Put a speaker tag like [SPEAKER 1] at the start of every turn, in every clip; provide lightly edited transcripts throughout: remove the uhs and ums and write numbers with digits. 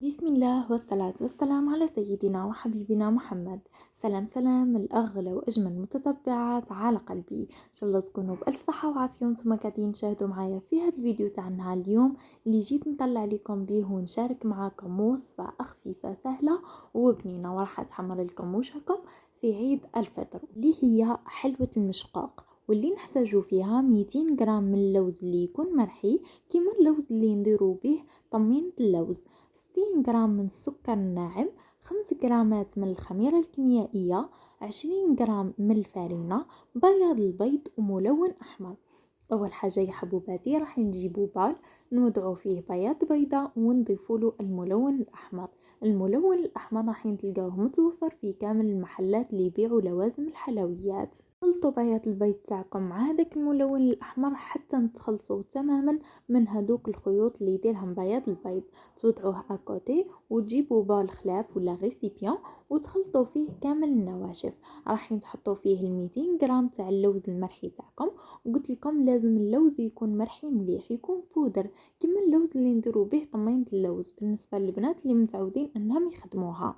[SPEAKER 1] بسم الله والصلاة والسلام على سيدنا وحبيبنا محمد. سلام سلام الأغلى وأجمل متتبعات على قلبي، إن شاء الله تكونوا بألف صحة وعافية وانتم قاعدين تشاهدوا معايا في هذا الفيديو تاعنا اليوم اللي جيت نطلع لكم بيه ونشارك معاكم وصفة خفيفة سهلة وبنينة وراح تحمر لكم وجهكم في عيد الفطر، اللي هي حلوة المشقاق. واللي نحتاجو فيها 200 غرام من اللوز اللي يكون مرحي كيما اللوز اللي نديرو به طمينة اللوز، 60 جرام من السكر الناعم، 5 جرامات من الخميرة الكيميائية، 20 جرام من الفارينة، بياض البيض وملون أحمر. أول حاجة يا حبوباتي راح نجيبو بال نوضعو فيه بياض بيضة ونضيفوله الملون الأحمر. الملون الأحمر راح تلقاوه متوفر في كامل المحلات اللي يبيعوا لوازم الحلويات. خلطوا بياض البيض تاعكم مع هذاك الملون الأحمر حتى تخلصوا تماما من هذوك الخيوط اللي يديرهم بياض البيض. توضعوه اكوتي وتجيبوا بول خلاف ولا غيسيبيون وتخلطوا فيه كامل النواشف. راح تحطوا فيه 200 غرام تاع اللوز المرحي تاعكم، وقلت لكم لازم اللوز يكون مرحي مليح، يكون بودر كما اللوز اللي نديروا به طمينة اللوز بالنسبه للبنات اللي متعودين انهم يخدموها.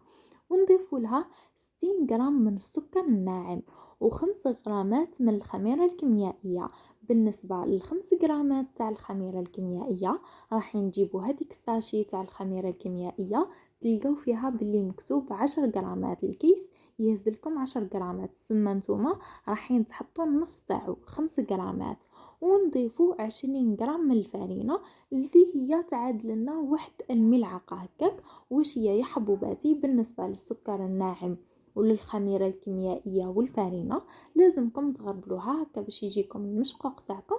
[SPEAKER 1] ونضيف لها 60 غرام من السكر الناعم و5 غرامات من الخميرة الكيميائية. بالنسبة للخمس غرامات تاع الخميرة الكيميائية راح نجيبو هذيك الساشي تاع الخميرة الكيميائية تلقاو فيها باللي مكتوب 10 غرامات، الكيس يهزلكم 10 غرامات، ثم نتوما راح تحطوا نص تاعو 5 غرامات. ونضيفو 20 غرام من الفارينة اللي هي تعادل لنا واحد الملعقة هكاك. واش هي يا حبوباتي بالنسبة للسكر الناعم وللخميرة الكيميائية والفارينة لازمكم تغربلوها هكا باش يجيكم المشقوق تاعكم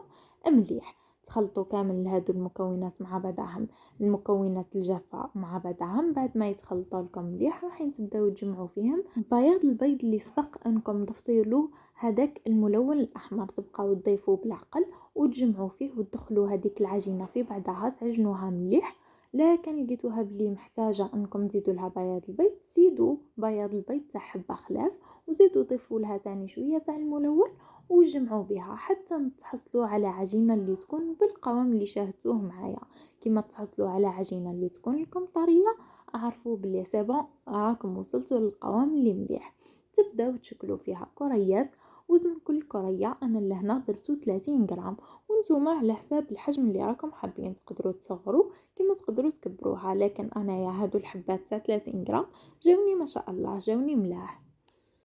[SPEAKER 1] مليح. تخلطوا كامل هادو المكونات مع بعضهم، المكونات الجافة مع بعضهم. بعد ما يتخلطوا لكم مليح راح تبداو تجمعوا فيهم بياض البيض اللي سبق انكم ضفتيلو هذاك الملون الاحمر، تبقاو تضيفوه بالعقل وتجمعوا فيه وتدخلوا هذيك العجينه في بعضها تعجنوها مليح. لكن لقيتوها بلي محتاجه انكم تزيدوا لها بياض البيض، زيدوا بياض البيض تاع حبه خلاف وزيدوا ضيفوا لها تاني شويه تاع الملون وجمعوا بها حتى تحصلوا على عجينه اللي تكون بالقوام اللي شاهدتوه معايا. كيما تحصلوا على عجينه اللي تكون لكم طريه اعرفوا بلي سيبون راكم وصلتوا للقوام اللي مليح. تبداو تشكلوا فيها كريات. وزن كل كريه انا لهنا درتو 30 غرام، وانتم على حساب الحجم اللي راكم حابين تقدروا تصغروا كما تقدروا تكبروها، لكن انا يا هادو الحبات تاع 30 غرام جاوني ما شاء الله جاوني ملاح.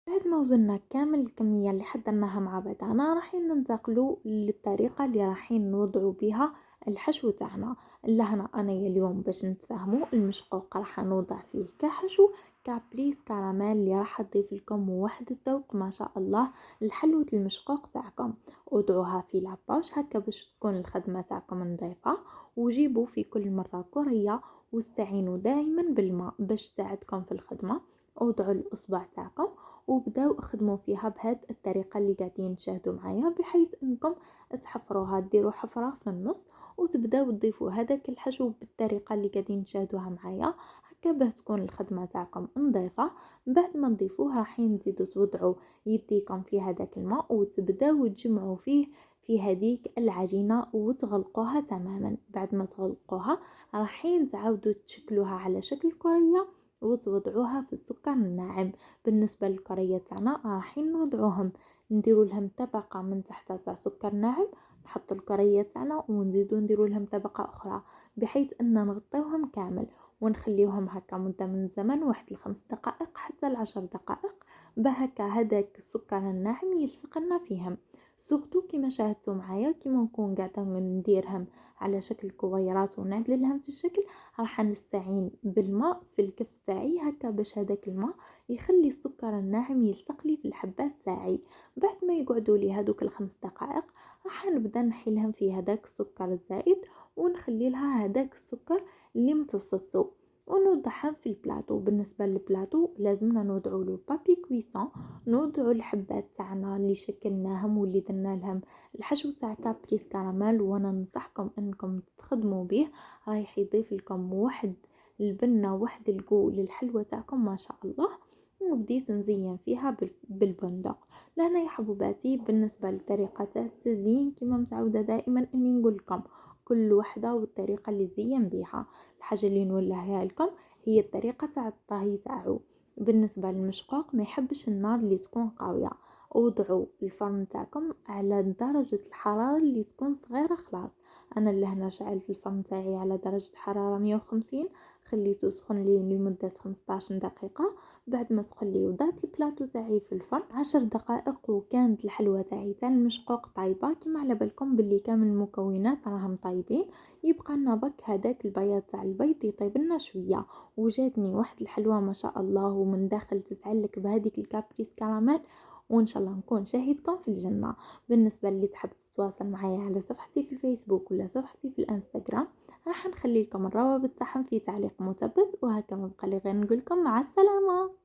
[SPEAKER 1] بعد ما وزنا كامل الكمية اللي حضرناها مع بعضنا راح ننتقلوا للطريقة اللي راح نوضعوا بها الحشو تاعنا. لهنا انا اليوم باش نتفاهموا المشقوق راح نوضع فيه كحشو كابريس كراميل اللي راح تضيف لكم واحد الذوق ما شاء الله لحلوة المشقوق تاعكم. وضعوها في لاباش هكا باش تكون الخدمة تاعكم نظيفة. وجيبوا في كل مرة كرية واستعينوا دائما بالماء باش تساعدكم في الخدمة. وضعوا الاصبع تاعكم وبداو اخدموا فيها بهذه الطريقه اللي قاعدين تشاهدوا معايا، بحيث انكم تحفروها ديروا حفره في النص وتبداو تضيفوا هذاك الحشو بالطريقه اللي قاعدين تشاهدوها معايا هكا باه تكون الخدمه تاعكم نظيفه. بعد ما تضيفوه راح تزيدوا توضعوا يديكم في هذاك الماء وتبداو تجمعوا فيه في هذيك العجينه وتغلقوها تماما. بعد ما تغلقوها راح تعاودوا تشكلوها على شكل كريه وتوضعوها في السكر الناعم. بالنسبه للكريه تاعنا راح نوضعوهم نديروا لهم طبقه من تحت تاع سكر ناعم، نحط الكريه تاعنا ونزيدو نديروا لهم طبقه اخرى بحيث ان نغطيوهم كامل ونخليوهم هكا مده من الزمن واحد الخمس دقائق حتى العشر دقائق بهكا هذاك السكر الناعم يلصق لنا فيهم. سورتو كيما شاهدتوا معايا كيما نكون قاعده نديرهم على شكل كويرات ونعدل لهم في الشكل، راح نستعين بالماء في الكف تاعي هكا باش هذاك الماء يخلي السكر الناعم يلصق لي في الحبات تاعي. بعد ما يقعدوا لي هذوك الخمس دقائق راح نبدا نحيلهم في هذاك السكر الزائد ونخلي لها هذاك السكر اللي امتصته ونوضعها في البلاطو. بالنسبه للبلاطو لازمنا نوضعوا له بابي كويسون، نوضعوا الحبات تاعنا اللي شكلناهم واللي درنا لهم الحشو تاع كابريس كراميل، وانا ننصحكم انكم تخدموا به رايح يضيف لكم واحد البنه واحد القو للحلوه تاعكم ما شاء الله. وبديت نزين فيها بالبندق. لهنا يا حبوباتي بالنسبه لطريقه التزيين كما متعوده دائما اني نقول لكم كل وحدة والطريقة اللي تزين بيها. الحاجة اللي نوليها لكم هي الطريقة تاع الطهي تاعو. بالنسبة للمشقوق ما يحبش النار اللي تكون قوية، وضعوا الفرن تاعكم على درجة الحرارة اللي تكون صغيرة خلاص. انا اللي هنا شعلت الفرن تاعي على درجة حرارة 150، خليته يسخن لي لمدة 15 دقيقة. بعد ما سخن لي وضعت البلاطو تاعي في الفرن 10 دقائق، وكانت الحلوى تاعي تاع المشقوق طايبة كما على بالكم باللي كامل المكونات راهم طايبين. يبقى لنا بك هذاك البياض تاع البيض يطيب لنا شوية، وجاتني واحد الحلوى ما شاء الله، ومن داخل تتعلق بهذيك الكابريس كراميل. وان شاء الله نكون شاهدكم في الجنة. بالنسبة اللي تحب تتواصل معايا على صفحتي في الفيسبوك ولا صفحتي في الانستغرام، راح نخلي لكم الروابط تاعهم في تعليق مثبت. وهكا ما بقى لي غير نقولكم مع السلامة.